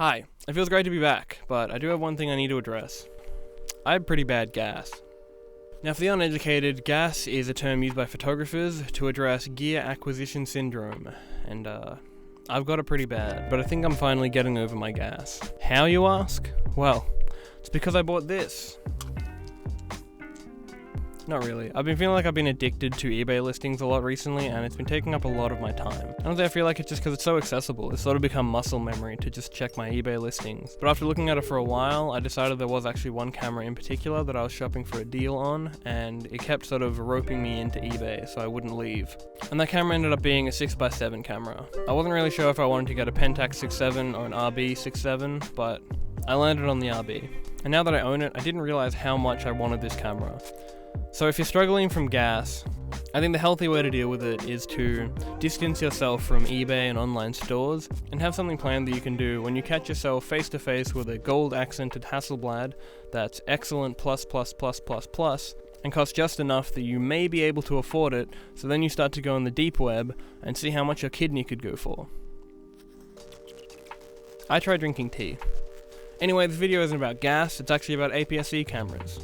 Hi, it feels great to be back, but I do have one thing I need to address. I have pretty bad gas. Now for the uneducated, gas is a term used by photographers to address gear acquisition syndrome, and I've got it pretty bad, but I think I'm finally getting over my gas. How, you ask? Well, it's because I bought this. Not really. I've been feeling like I've been addicted to eBay listings a lot recently, and it's been taking up a lot of my time. Honestly, I feel like it's just because it's so accessible. It's sort of become muscle memory to just check my eBay listings. But after looking at it for a while, I decided there was actually one camera in particular that I was shopping for a deal on, and it kept sort of roping me into eBay so I wouldn't leave. And that camera ended up being a 6x7 camera. I wasn't really sure if I wanted to get a Pentax 6.7 or an RB 6.7, but I landed on the RB. And now that I own it, I didn't realize how much I wanted this camera. So if you're struggling from gas, I think the healthy way to deal with it is to distance yourself from eBay and online stores and have something planned that you can do when you catch yourself face to face with a gold accented Hasselblad that's excellent plus and costs just enough that you may be able to afford it, so then you start to go on the deep web and see how much your kidney could go for. I tried drinking tea. Anyway, this video isn't about gas, it's actually about APS-C cameras.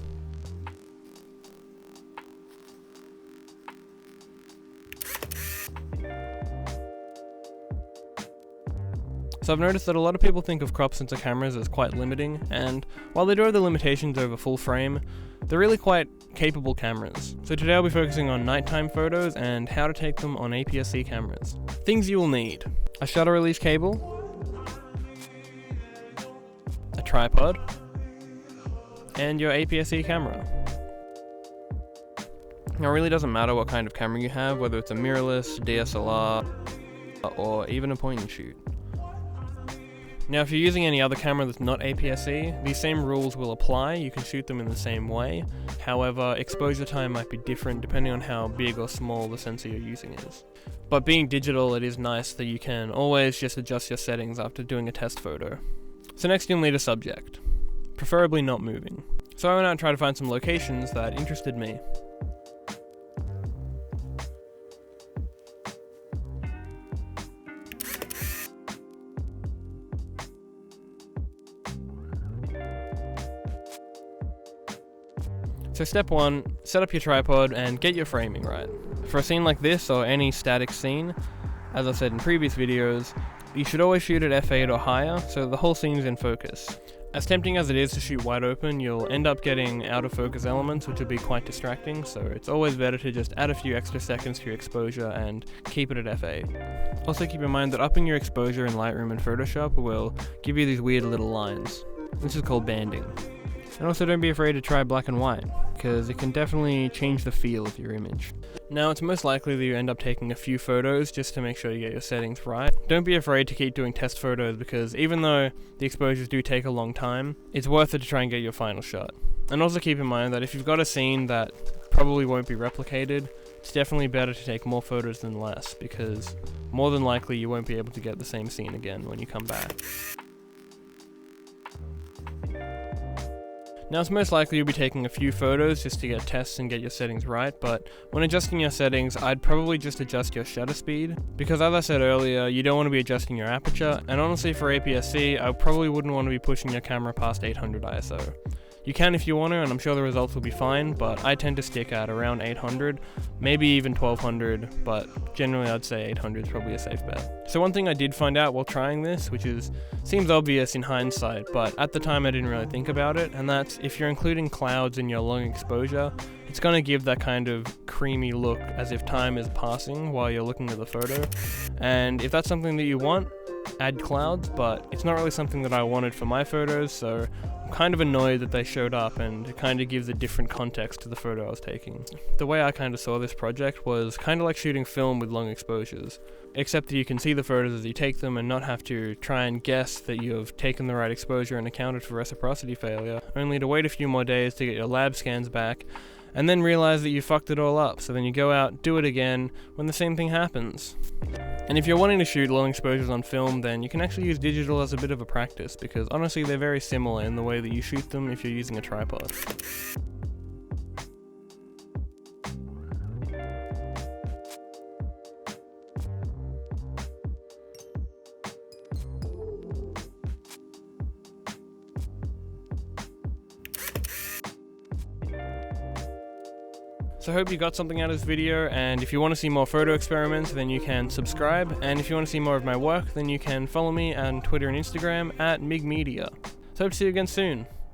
So I've noticed that a lot of people think of crop sensor cameras as quite limiting, and while they do have the limitations over full frame, they're really quite capable cameras. So today I'll be focusing on nighttime photos and how to take them on APS-C cameras. Things you will need: a shutter release cable, a tripod, and your APS-C camera. Now it really doesn't matter what kind of camera you have, whether it's a mirrorless, DSLR, or even a point and shoot. Now if you're using any other camera that's not APS-C, these same rules will apply. You can shoot them in the same way. However, exposure time might be different depending on how big or small the sensor you're using is. But being digital, it is nice that you can always just adjust your settings after doing a test photo. So next you'll need a subject, preferably not moving. So I went out and tried to find some locations that interested me. So step 1, set up your tripod and get your framing right. For a scene like this or any static scene, as I said in previous videos, you should always shoot at f8 or higher so the whole scene is in focus. As tempting as it is to shoot wide open, you'll end up getting out of focus elements which will be quite distracting, so it's always better to just add a few extra seconds to your exposure and keep it at f8. Also keep in mind that upping your exposure in Lightroom and Photoshop will give you these weird little lines. This is called banding. And also don't be afraid to try black and white, because it can definitely change the feel of your image. Now it's most likely that you end up taking a few photos just to make sure you get your settings right. Don't be afraid to keep doing test photos, because even though the exposures do take a long time, it's worth it to try and get your final shot. And also keep in mind that if you've got a scene that probably won't be replicated, it's definitely better to take more photos than less, because more than likely you won't be able to get the same scene again when you come back. Now it's most likely you'll be taking a few photos just to get tests and get your settings right, but when adjusting your settings, I'd probably just adjust your shutter speed, because as I said earlier, you don't want to be adjusting your aperture, and honestly for APS-C, I probably wouldn't want to be pushing your camera past 800 ISO. You can if you want to, and I'm sure the results will be fine, but I tend to stick at around 800, maybe even 1200, but generally I'd say 800 is probably a safe bet. So one thing I did find out while trying this, which seems obvious in hindsight, but at the time I didn't really think about it, and that's if you're including clouds in your long exposure, it's going to give that kind of creamy look as if time is passing while you're looking at the photo. And if that's something that you want, add clouds, but it's not really something that I wanted for my photos, so I'm kind of annoyed that they showed up, and it kind of gives a different context to the photo I was taking. The way I kind of saw this project was kind of like shooting film with long exposures, except that you can see the photos as you take them and not have to try and guess that you have taken the right exposure and accounted for reciprocity failure, only to wait a few more days to get your lab scans back, and then realize that you fucked it all up, so then you go out, do it again, when the same thing happens. And if you're wanting to shoot long exposures on film, then you can actually use digital as a bit of a practice, because honestly they're very similar in the way that you shoot them if you're using a tripod. So I hope you got something out of this video, and if you want to see more photo experiments, then you can subscribe, and if you want to see more of my work, then you can follow me on Twitter and Instagram at MigMedia. So hope to see you again soon.